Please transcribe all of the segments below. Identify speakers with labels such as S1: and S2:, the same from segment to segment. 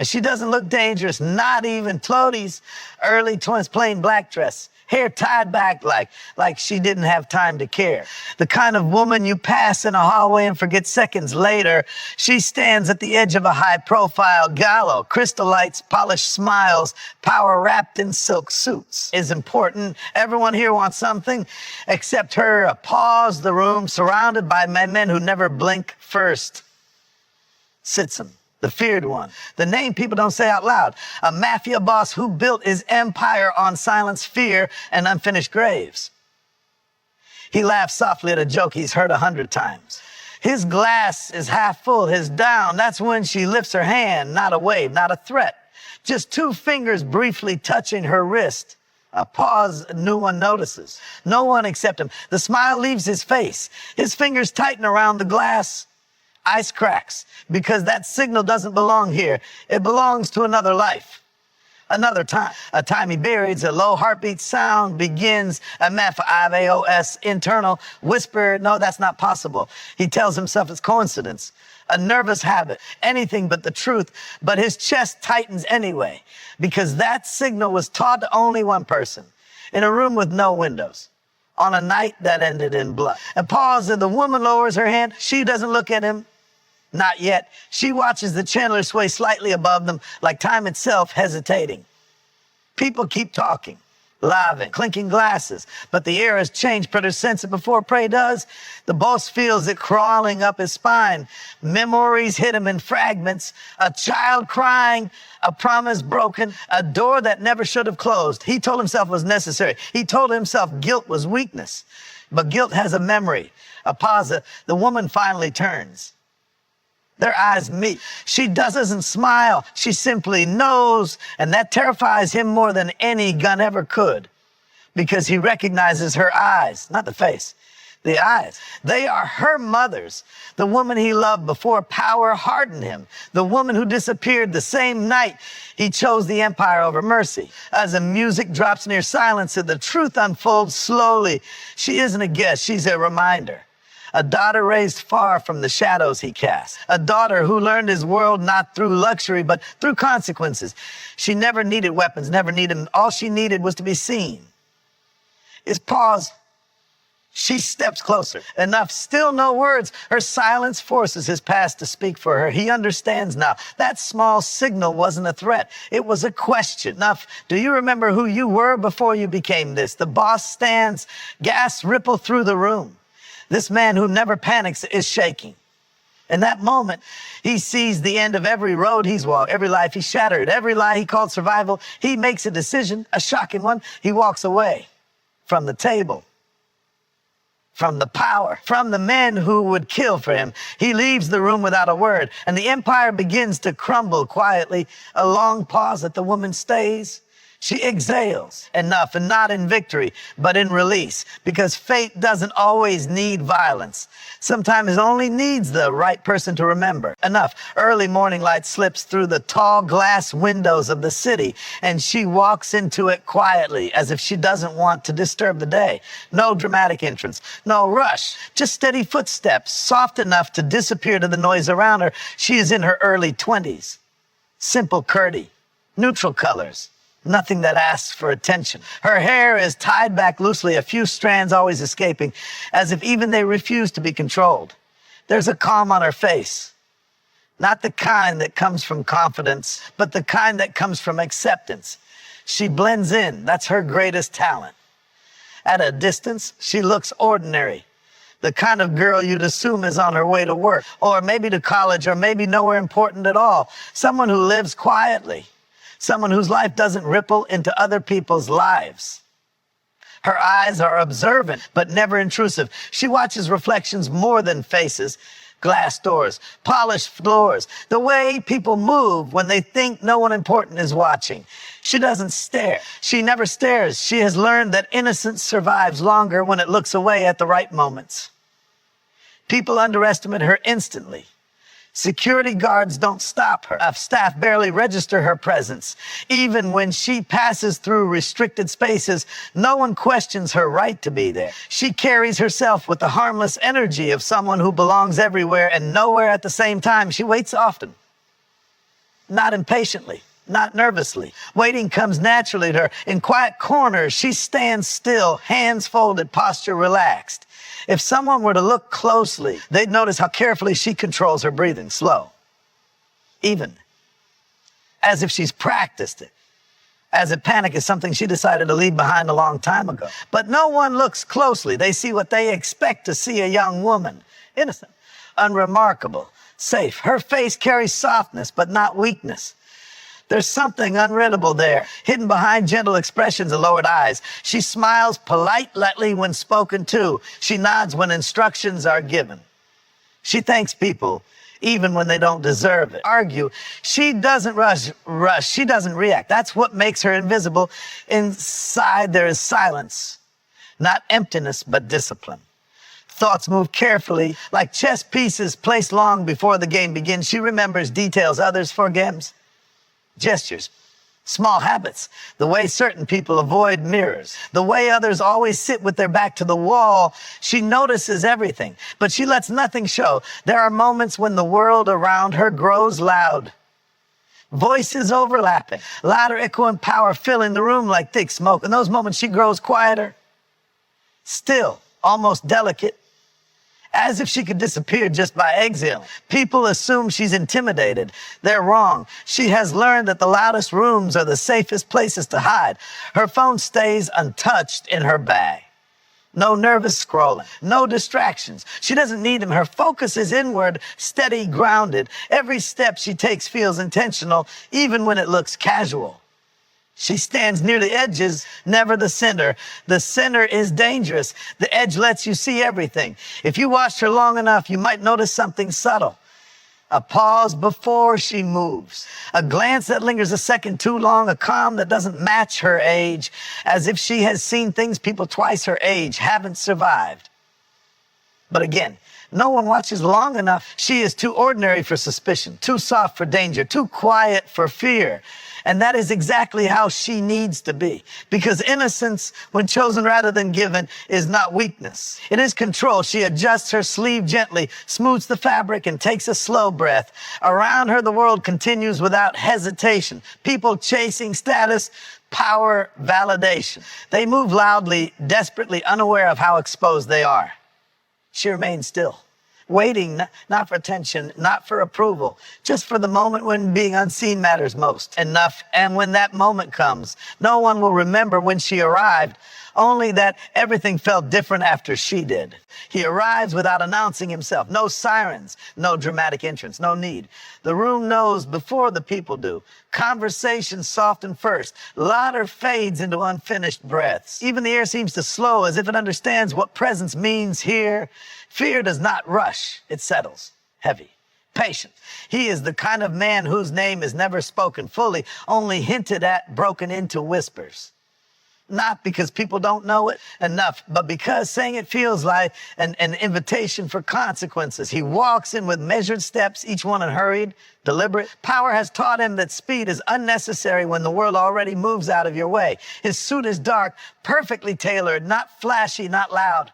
S1: And she doesn't look dangerous, not even Clody's early 20s, plain black dress. Hair tied back like she didn't have time to care. The kind of woman you pass in a hallway and forget seconds later. She stands at the edge of a high-profile gala. Crystal lights, polished smiles, power wrapped in silk suits is important. Everyone here wants something except her. Pause the room, surrounded by men who never blink first. Sitson, the feared one, the name people don't say out loud, a mafia boss who built his empire on silence, fear, and unfinished graves. He laughs softly at a joke he's heard 100 times. His glass is half full, his down. That's when she lifts her hand, not a wave, not a threat, just two fingers briefly touching her wrist. A pause no one notices, no one except him. The smile leaves his face. His fingers tighten around the glass. Ice cracks, because that signal doesn't belong here. It belongs to another life, another time. A time he buried, a low heartbeat sound begins, a Mafia internal whisper, no, that's not possible. He tells himself it's coincidence, a nervous habit, anything but the truth. But his chest tightens anyway, because that signal was taught to only one person, in a room with no windows, on a night that ended in blood. And pause, and the woman lowers her hand. She doesn't look at him. Not yet. She watches the chandelier sway slightly above them, like time itself hesitating. People keep talking, laughing, clinking glasses, but the air has changed. Predator sense it before prey does. The boss feels it crawling up his spine. Memories hit him in fragments. A child crying, a promise broken, a door that never should have closed. He told himself was necessary. He told himself guilt was weakness. But guilt has a memory. A pause. The woman finally turns. Their eyes meet. She doesn't smile. She simply knows, and that terrifies him more than any gun ever could, because he recognizes her eyes, not the face, the eyes. They are her mother's, the woman he loved before power hardened him, the woman who disappeared the same night he chose the empire over mercy. As the music drops near silence and the truth unfolds slowly, she isn't a guest, she's a reminder. A daughter raised far from the shadows he cast. A daughter who learned his world not through luxury, but through consequences. She never needed weapons, never needed them. All she needed was to be seen. His pause. She steps closer. Enough, still no words. Her silence forces his past to speak for her. He understands now. That small signal wasn't a threat. It was a question. Enough, do you remember who you were before you became this? The boss stands, gasps ripple through the room. This man who never panics is shaking. In that moment, he sees the end of every road he's walked, every life he shattered, every lie he called survival. He makes a decision, a shocking one. He walks away from the table, from the power, from the men who would kill for him. He leaves the room without a word, and the empire begins to crumble quietly. A long pause that the woman stays. She exhales. Enough, and not in victory, but in release, because fate doesn't always need violence. Sometimes it only needs the right person to remember. Enough. Early morning light slips through the tall glass windows of the city, and she walks into it quietly, as if she doesn't want to disturb the day. No dramatic entrance, no rush, just steady footsteps, soft enough to disappear to the noise around her. She is in her early 20s. Simple curdy, neutral colors. Nothing that asks for attention. Her hair is tied back loosely, a few strands always escaping, as if even they refuse to be controlled. There's a calm on her face. Not the kind that comes from confidence, but the kind that comes from acceptance. She blends in. That's her greatest talent. At a distance, she looks ordinary. The kind of girl you'd assume is on her way to work, or maybe to college, or maybe nowhere important at all. Someone who lives quietly. Someone whose life doesn't ripple into other people's lives. Her eyes are observant, but never intrusive. She watches reflections more than faces. Glass doors, polished floors, the way people move when they think no one important is watching. She doesn't stare. She never stares. She has learned that innocence survives longer when it looks away at the right moments. People underestimate her instantly. Security guards don't stop her. Staff barely register her presence. Even when she passes through restricted spaces, no one questions her right to be there. She carries herself with the harmless energy of someone who belongs everywhere and nowhere at the same time. She waits often. not impatiently, not nervously. Waiting comes naturally to her. In quiet corners, she stands still, hands folded, posture relaxed. If someone were to look closely, they'd notice how carefully she controls her breathing, slow, even, as if she's practiced it. As if panic is something she decided to leave behind a long time ago. But no one looks closely. They see what they expect to see: a young woman, innocent, unremarkable, safe. Her face carries softness, but not weakness. There's something unreadable there, hidden behind gentle expressions and lowered eyes. She smiles politely when spoken to. She nods when instructions are given. She thanks people even when they don't deserve it. Argue. She doesn't rush. She doesn't react. That's what makes her invisible. Inside there is silence, not emptiness, but discipline. Thoughts move carefully, like chess pieces placed long before the game begins. She remembers details others forget. Gestures, small habits, the way certain people avoid mirrors, the way others always sit with their back to the wall. She notices everything, but she lets nothing show. There are moments when the world around her grows loud. Voices overlapping, louder echo and power filling the room like thick smoke. In those moments, she grows quieter, still, almost delicate, as if she could disappear just by exhaling. People assume she's intimidated. They're wrong. She has learned that the loudest rooms are the safest places to hide. Her phone stays untouched in her bag. No nervous scrolling, no distractions. She doesn't need them. Her focus is inward, steady, grounded. Every step she takes feels intentional, even when it looks casual. She stands near the edges, never the center. The center is dangerous. The edge lets you see everything. If you watched her long enough, you might notice something subtle. A pause before she moves. A glance that lingers a second too long. A calm that doesn't match her age. As if she has seen things people twice her age haven't survived. But again, no one watches long enough. She is too ordinary for suspicion, too soft for danger, too quiet for fear. And that is exactly how she needs to be. Because innocence, when chosen rather than given, is not weakness. It is control. She adjusts her sleeve gently, smooths the fabric, and takes a slow breath. Around her, the world continues without hesitation. People chasing status, power, validation. They move loudly, desperately, unaware of how exposed they are. She remains still, waiting not for attention, not for approval, just for the moment when being unseen matters most. Enough. And when that moment comes, no one will remember when she arrived, only that everything felt different after she did. He arrives without announcing himself. No sirens, no dramatic entrance, no need. The room knows before the people do. Conversation soften first. Louder fades into unfinished breaths. Even the air seems to slow, as if it understands what presence means here. Fear does not rush. It settles, heavy, patient. He is the kind of man whose name is never spoken fully, only hinted at, broken into whispers. Not because people don't know it enough, but because saying it feels like an invitation for consequences. He walks in with measured steps, each one unhurried, deliberate. Power has taught him that speed is unnecessary when the world already moves out of your way. His suit is dark, perfectly tailored, not flashy, not loud.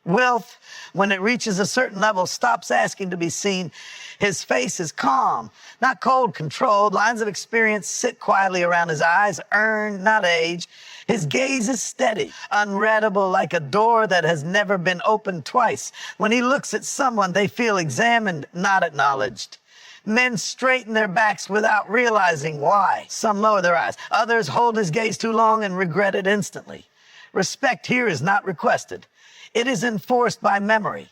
S1: Wealth, when it reaches a certain level, stops asking to be seen. His face is calm, not cold, controlled. Lines of experience sit quietly around his eyes, earned, not age. His gaze is steady, unreadable, like a door that has never been opened twice. When he looks at someone, they feel examined, not acknowledged. Men straighten their backs without realizing why. Some lower their eyes. Others hold his gaze too long and regret it instantly. Respect here is not requested. It is enforced by memory.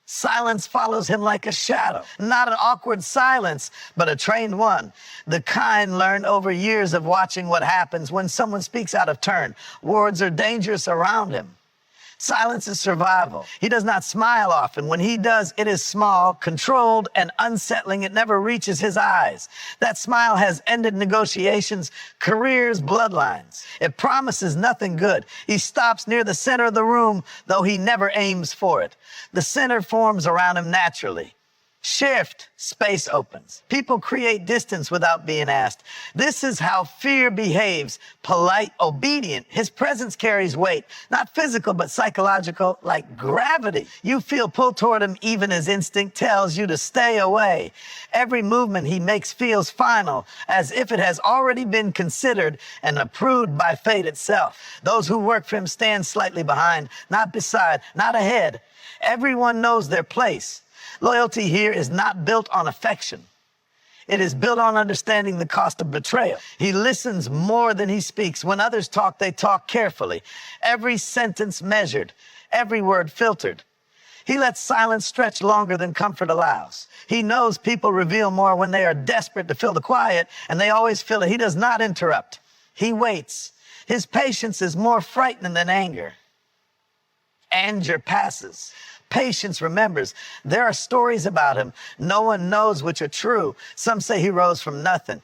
S1: Silence follows him like a shadow. Not an awkward silence, but a trained one. The kind learned over years of watching what happens when someone speaks out of turn. Words are dangerous around him. Silence is survival. He does not smile often. When he does, it is small, controlled, and unsettling. It never reaches his eyes. That smile has ended negotiations, careers, bloodlines. It promises nothing good. He stops near the center of the room, though he never aims for it. The center forms around him naturally. Shift, space opens. People create distance without being asked. This is how fear behaves. Polite, obedient. His presence carries weight. Not physical, but psychological, like gravity. You feel pulled toward him even as instinct tells you to stay away. Every movement he makes feels final, as if it has already been considered and approved by fate itself. Those who work for him stand slightly behind, not beside, not ahead. Everyone knows their place. Loyalty here is not built on affection. It is built on understanding the cost of betrayal. He listens more than he speaks. When others talk, they talk carefully. Every sentence measured, every word filtered. He lets silence stretch longer than comfort allows. He knows people reveal more when they are desperate to fill the quiet, and they always feel it. He does not interrupt. He waits. His patience is more frightening than anger. Anger passes. Patience remembers. There are stories about him. No one knows which are true. Some say he rose from nothing.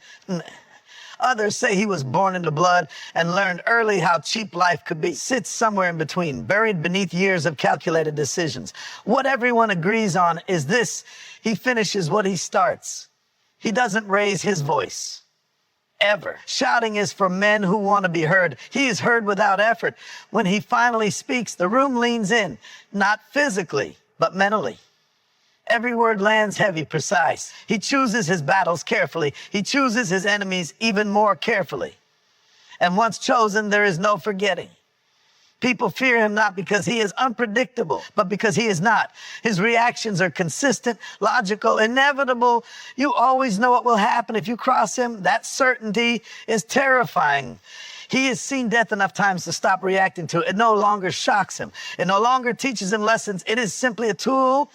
S1: Others say he was born into blood and learned early how cheap life could be. Sits somewhere in between, buried beneath years of calculated decisions. What everyone agrees on is this: he finishes what he starts. He doesn't raise his voice. Ever. Shouting is for men who want to be heard. He is heard without effort. When he finally speaks, the room leans in, not physically, but mentally. Every word lands heavy, precise. He chooses his battles carefully. He chooses his enemies even more carefully. And once chosen, there is no forgetting. People fear him not because he is unpredictable, but because he is not. His reactions are consistent, logical, inevitable. You always know what will happen if you cross him. That certainty is terrifying. He has seen death enough times to stop reacting to it. It no longer shocks him. It no longer teaches him lessons. It is simply a tool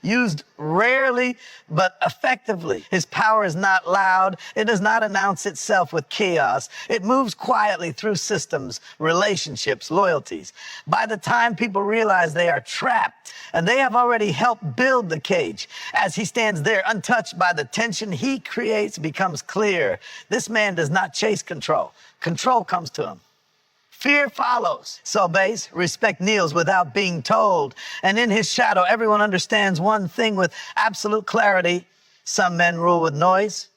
S1: used rarely, but effectively. His power is not loud. It does not announce itself with chaos. It moves quietly through systems, relationships, loyalties. By the time people realize they are trapped, and they have already helped build the cage, as he stands there untouched by the tension he creates, becomes clear. This man does not chase control. Control comes to him. Fear follows, obeys, respect kneels without being told. And in his shadow, everyone understands one thing with absolute clarity. Some men rule with noise.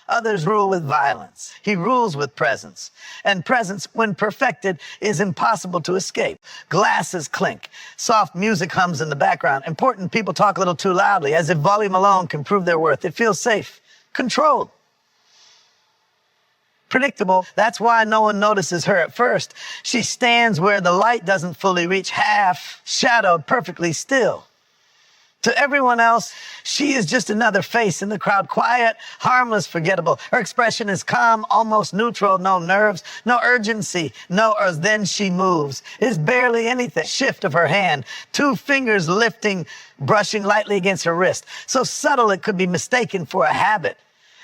S1: Others rule with violence. He rules with presence. And presence, when perfected, is impossible to escape. Glasses clink. Soft music hums in the background. Important people talk a little too loudly, as if volume alone can prove their worth. It feels safe, controlled, predictable. That's why no one notices her at first. She stands where the light doesn't fully reach, half shadowed, perfectly still. To everyone else, she is just another face in the crowd, quiet, harmless, forgettable. Her expression is calm, almost neutral, no nerves, no urgency, no, or then she moves. It's barely anything. Shift of her hand, two fingers lifting, brushing lightly against her wrist. So subtle it could be mistaken for a habit.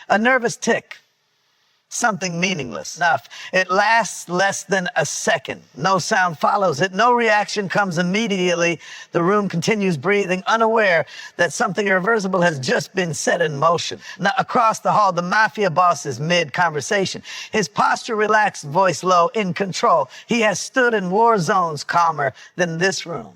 S1: A nervous tick. Something meaningless enough. It lasts less than a second. No sound follows it. No reaction comes immediately. The room continues breathing, unaware that something irreversible has just been set in motion. Now, across the hall, the Mafia boss is mid-conversation. His posture relaxed, voice low, in control. He has stood in war zones calmer than this room.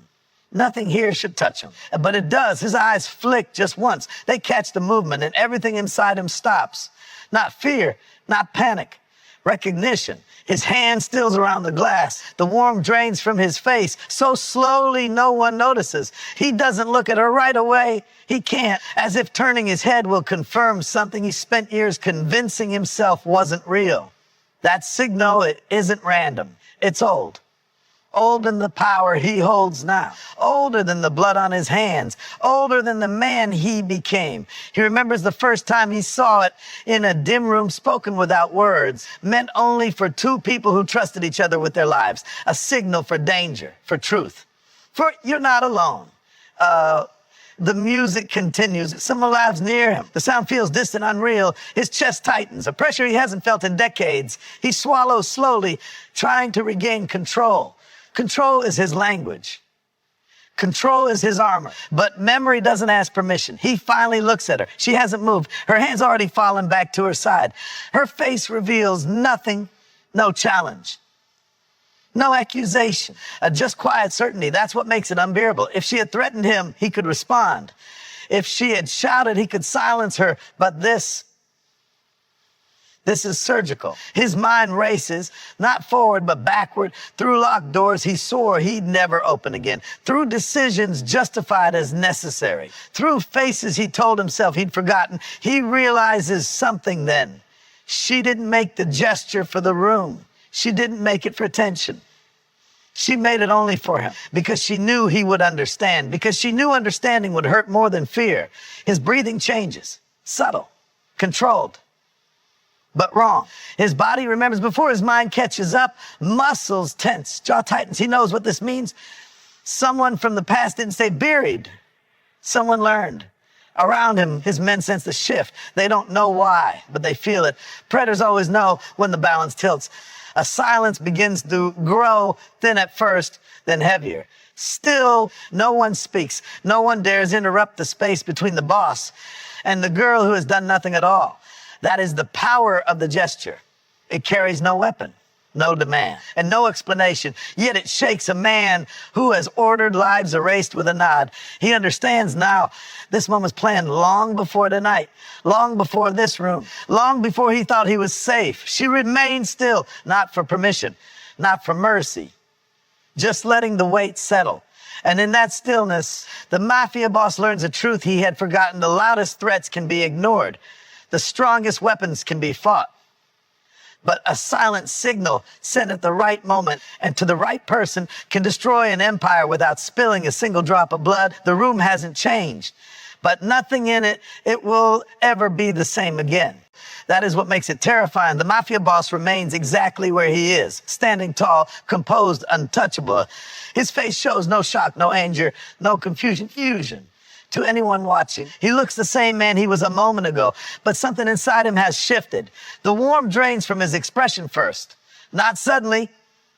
S1: Nothing here should touch him, but it does. His eyes flick just once. They catch the movement, and everything inside him stops. Not fear, not panic, recognition. His hand stills around the glass. The warmth drains from his face so slowly no one notices. He doesn't look at her right away. He can't, as if turning his head will confirm something he spent years convincing himself wasn't real. That signal, it isn't random. It's old. Older than the power he holds now, older than the blood on his hands, older than the man he became. He remembers the first time he saw it in a dim room, spoken without words, meant only for two people who trusted each other with their lives, a signal for danger, for truth, for you're not alone. The music continues. Someone laughs near him. The sound feels distant, unreal. His chest tightens, a pressure he hasn't felt in decades. He swallows slowly, trying to regain control. Control is his language. Control is his armor. But memory doesn't ask permission. He finally looks at her. She hasn't moved. Her hand's already fallen back to her side. Her face reveals nothing, no challenge, no accusation, just quiet certainty. That's what makes it unbearable. If she had threatened him, he could respond. If she had shouted, he could silence her, but this is surgical. His mind races, not forward, but backward. Through locked doors he swore he'd never open again. Through decisions justified as necessary. Through faces he told himself he'd forgotten. He realizes something then. She didn't make the gesture for the room. She didn't make it for attention. She made it only for him because she knew he would understand, because she knew understanding would hurt more than fear. His breathing changes, subtle, controlled, but wrong. His body remembers before his mind catches up, muscles tense, jaw tightens. He knows what this means. Someone from the past didn't stay buried. Someone learned. Around him, his men sense the shift. They don't know why, but they feel it. Predators always know when the balance tilts. A silence begins to grow, thin at first, then heavier. Still, no one speaks. No one dares interrupt the space between the boss and the girl who has done nothing at all. That is the power of the gesture. It carries no weapon, no demand, and no explanation. Yet it shakes a man who has ordered lives erased with a nod. He understands now. This moment was planned long before tonight, long before this room, long before he thought he was safe. She remained still, not for permission, not for mercy, just letting the weight settle. And in that stillness, the mafia boss learns a truth he had forgotten. The loudest threats can be ignored. The strongest weapons can be fought. But a silent signal sent at the right moment and to the right person can destroy an empire without spilling a single drop of blood. The room hasn't changed, but nothing in it will ever be the same again. That is what makes it terrifying. The mafia boss remains exactly where he is, standing tall, composed, untouchable. His face shows no shock, no anger, no confusion. To anyone watching, he looks the same man he was a moment ago, but something inside him has shifted. The warmth drains from his expression first, not suddenly,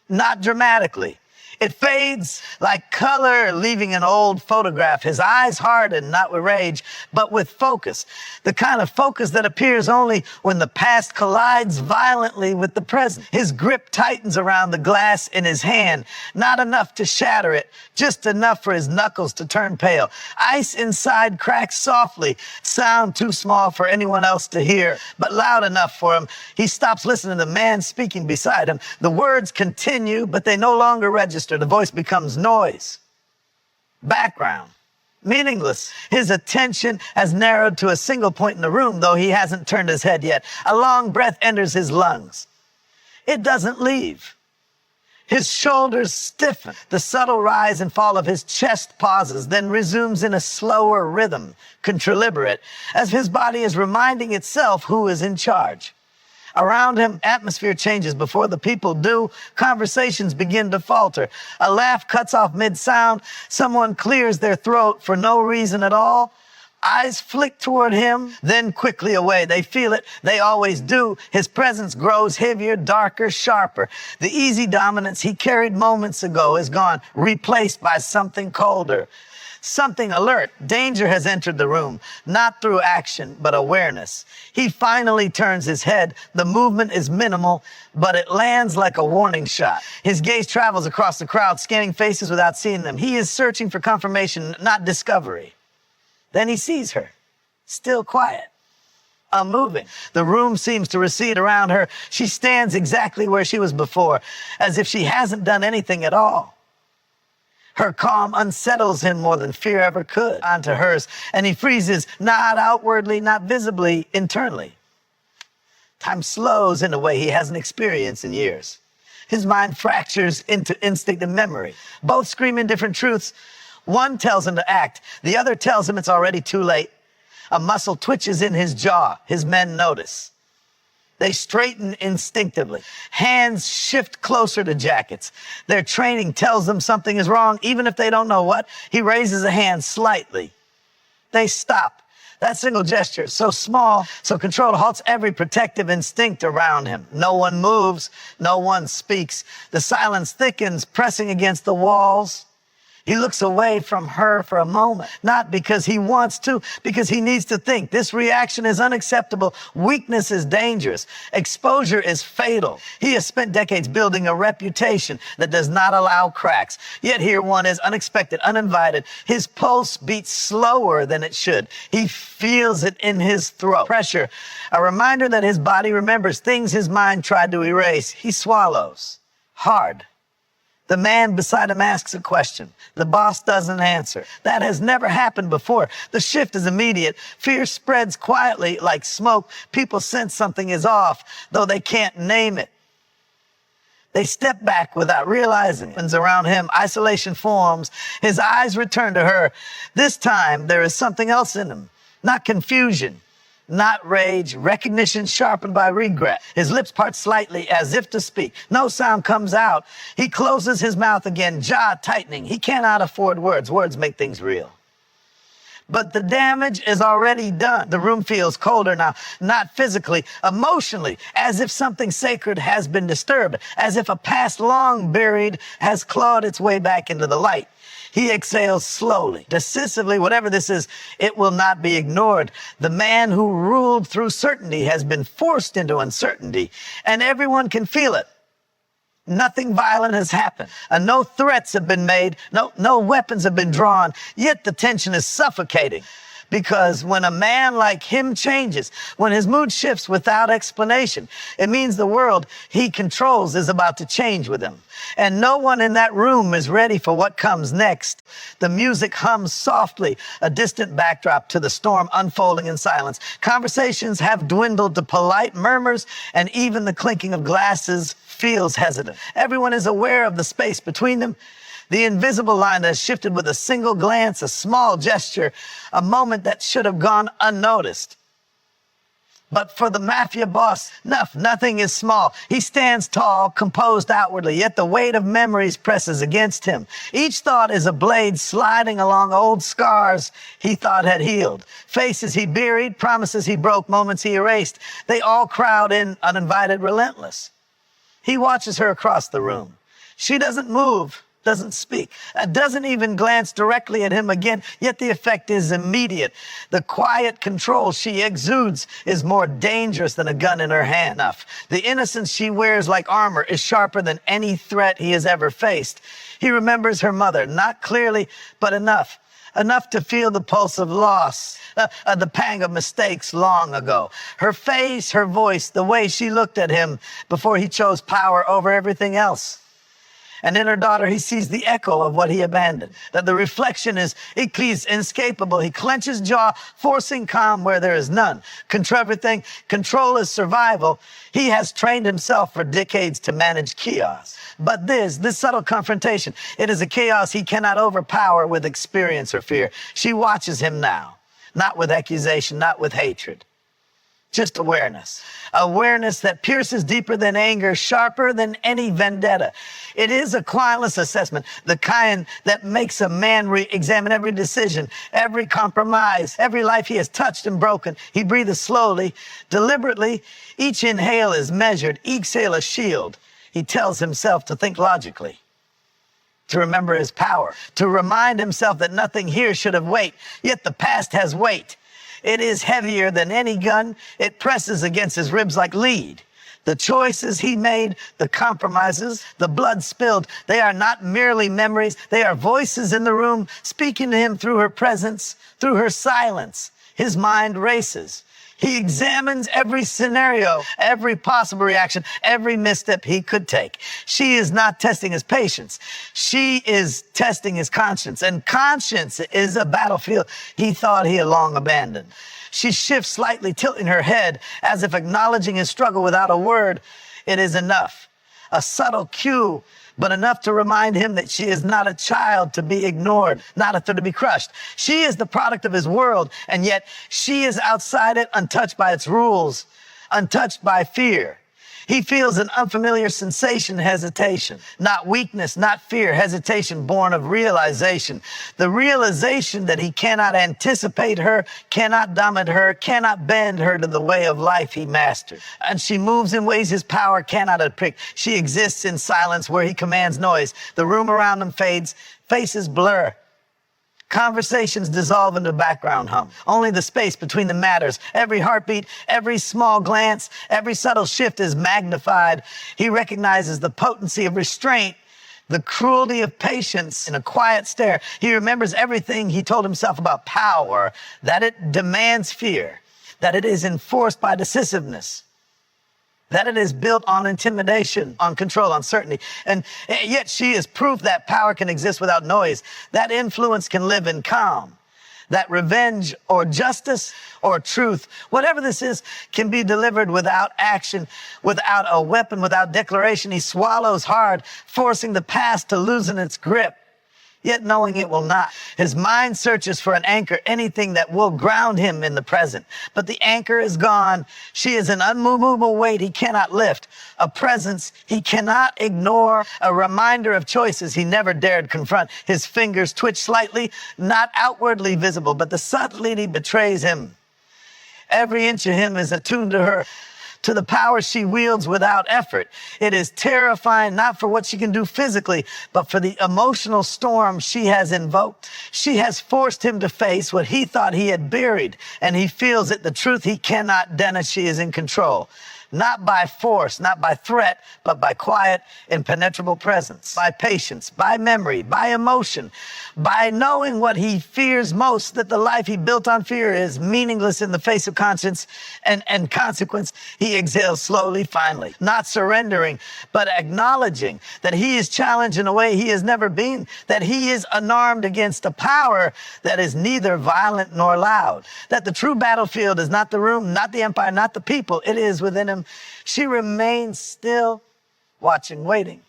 S1: not dramatically. It fades like color leaving an old photograph. His eyes harden, not with rage, but with focus. The kind of focus that appears only when the past collides violently with the present. His grip tightens around the glass in his hand, not enough to shatter it, just enough for his knuckles to turn pale. Ice inside cracks softly, sound too small for anyone else to hear, but loud enough for him. He stops listening to the man speaking beside him. The words continue, but they no longer register. The voice becomes noise, background, meaningless. His attention has narrowed to a single point in the room, though he hasn't turned his head yet. A long breath enters his lungs. It doesn't leave. His shoulders stiffen. The subtle rise and fall of his chest pauses, then resumes in a slower rhythm, contraliberate, as if his body is reminding itself who is in charge. Around him, atmosphere changes. Before the people do, conversations begin to falter. A laugh cuts off mid-sound. Someone clears their throat for no reason at all. Eyes flick toward him, then quickly away. They feel it. They always do. His presence grows heavier, darker, sharper. The easy dominance he carried moments ago is gone, replaced by something colder. Something alert. Danger has entered the room, not through action, but awareness. He finally turns his head. The movement is minimal, but it lands like a warning shot. His gaze travels across the crowd, scanning faces without seeing them. He is searching for confirmation, not discovery. Then he sees her, still quiet, unmoving. The room seems to recede around her. She stands exactly where she was before, as if she hasn't done anything at all. Her calm unsettles him more than fear ever could onto hers, and he freezes, not outwardly, not visibly, internally. Time slows in a way he hasn't experienced in years. His mind fractures into instinct and memory. Both scream different truths. One tells him to act. The other tells him it's already too late. A muscle twitches in his jaw. His men notice. They straighten instinctively. Hands shift closer to jackets. Their training tells them something is wrong, even if they don't know what. He raises a hand slightly. They stop. That single gesture, so small, so controlled, halts every protective instinct around him. No one moves. No one speaks. The silence thickens, pressing against the walls. He looks away from her for a moment, not because he wants to, because he needs to think. This reaction is unacceptable. Weakness is dangerous. Exposure is fatal. He has spent decades building a reputation that does not allow cracks. Yet here one is unexpected, uninvited. His pulse beats slower than it should. He feels it in his throat. Pressure, a reminder that his body remembers things his mind tried to erase. He swallows hard. The man beside him asks a question. The boss doesn't answer. That has never happened before. The shift is immediate. Fear spreads quietly like smoke. People sense something is off, though they can't name it. They step back without realizing it. Around him, isolation forms. His eyes return to her. This time, there is something else in him. Not confusion, not rage, recognition sharpened by regret. His lips part slightly as if to speak. No sound comes out. He closes his mouth again, jaw tightening. He cannot afford words. Words make things real. But the damage is already done. The room feels colder now, not physically, emotionally, as if something sacred has been disturbed, as if a past long buried has clawed its way back into the light. He exhales slowly, decisively. Whatever this is, it will not be ignored. The man who ruled through certainty has been forced into uncertainty, and everyone can feel it. Nothing violent has happened. No threats have been made. No weapons have been drawn. Yet the tension is suffocating. Because when a man like him changes, when his mood shifts without explanation, it means the world he controls is about to change with him. And no one in that room is ready for what comes next. The music hums softly, a distant backdrop to the storm unfolding in silence. Conversations have dwindled to polite murmurs, and even the clinking of glasses feels hesitant. Everyone is aware of the space between them. The invisible line has shifted with a single glance, a small gesture, a moment that should have gone unnoticed. But for the Mafia boss, nothing is small. He stands tall, composed outwardly, yet the weight of memories presses against him. Each thought is a blade sliding along old scars he thought had healed. Faces he buried, promises he broke, moments he erased. They all crowd in, uninvited, relentless. He watches her across the room. She doesn't move, doesn't speak, doesn't even glance directly at him again, yet the effect is immediate. The quiet control she exudes is more dangerous than a gun in her hand. The innocence she wears like armor is sharper than any threat he has ever faced. He remembers her mother, not clearly, but enough to feel the pulse of loss, the pang of mistakes long ago. Her face, her voice, the way she looked at him before he chose power over everything else. And in her daughter, he sees the echo of what he abandoned, that the reflection is inescapable. He clenches jaw, forcing calm where there is none. Control everything. Control is survival. He has trained himself for decades to manage chaos. But this subtle confrontation, it is a chaos he cannot overpower with experience or fear. She watches him now, not with accusation, not with hatred. Just awareness. Awareness that pierces deeper than anger, sharper than any vendetta. It is a quietless assessment, the kind that makes a man re-examine every decision, every compromise, every life he has touched and broken. He breathes slowly, deliberately. Each inhale is measured, each exhale a shield. He tells himself to think logically, to remember his power, to remind himself that nothing here should have weight, yet the past has weight. It is heavier than any gun. It presses against his ribs like lead. The choices he made, the compromises, the blood spilled, they are not merely memories. They are voices in the room speaking to him through her presence, through her silence. His mind races. He examines every scenario, every possible reaction, every misstep he could take. She is not testing his patience. She is testing his conscience. And conscience is a battlefield he thought he had long abandoned. She shifts slightly, tilting her head as if acknowledging his struggle without a word. It is enough. A subtle cue, but enough to remind him that she is not a child to be ignored, not to be crushed. She is the product of his world, and yet she is outside it, untouched by its rules, untouched by fear. He feels an unfamiliar sensation, hesitation, not weakness, not fear, hesitation born of realization. The realization that he cannot anticipate her, cannot dominate her, cannot bend her to the way of life he mastered. And she moves in ways his power cannot depict. She exists in silence where he commands noise. The room around him fades, faces blur. Conversations dissolve into background hum. Only the space between them matters. Every heartbeat, every small glance, every subtle shift is magnified. He recognizes the potency of restraint, the cruelty of patience in a quiet stare. He remembers everything he told himself about power, that it demands fear, that it is enforced by decisiveness, that it is built on intimidation, on control, on certainty. And yet she is proof that power can exist without noise, that influence can live in calm, that revenge or justice or truth, whatever this is, can be delivered without action, without a weapon, without declaration. He swallows hard, forcing the past to loosen its grip, yet knowing it will not. His mind searches for an anchor, anything that will ground him in the present. But the anchor is gone. She is an unmovable weight he cannot lift, a presence he cannot ignore, a reminder of choices he never dared confront. His fingers twitch slightly, not outwardly visible, but the subtlety betrays him. Every inch of him is attuned to her, to the power she wields without effort. It is terrifying, not for what she can do physically, but for the emotional storm she has invoked. She has forced him to face what he thought he had buried, and he feels it, the truth he cannot deny. She is in control. Not by force, not by threat, but by quiet, impenetrable presence, by patience, by memory, by emotion, by knowing what he fears most, that the life he built on fear is meaningless in the face of conscience and consequence. He exhales slowly, finally, not surrendering, but acknowledging that he is challenged in a way he has never been, that he is unarmed against a power that is neither violent nor loud, that the true battlefield is not the room, not the empire, not the people. It is within him. She remains still, watching, waiting.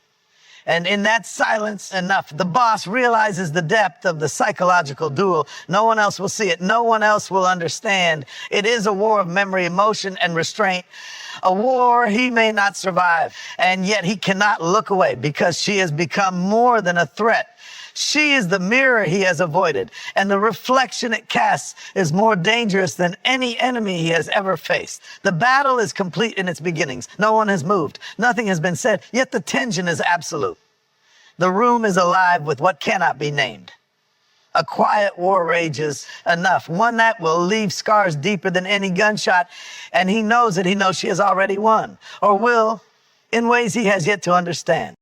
S1: And in that silence, enough. The boss realizes the depth of the psychological duel. No one else will see it. No one else will understand. It is a war of memory, emotion, and restraint. A war he may not survive. And yet he cannot look away because she has become more than a threat. She is the mirror he has avoided, and the reflection it casts is more dangerous than any enemy he has ever faced. The battle is complete in its beginnings. No one has moved. Nothing has been said, yet the tension is absolute. The room is alive with what cannot be named. A quiet war rages, enough, one that will leave scars deeper than any gunshot, and he knows she has already won, or will, in ways he has yet to understand.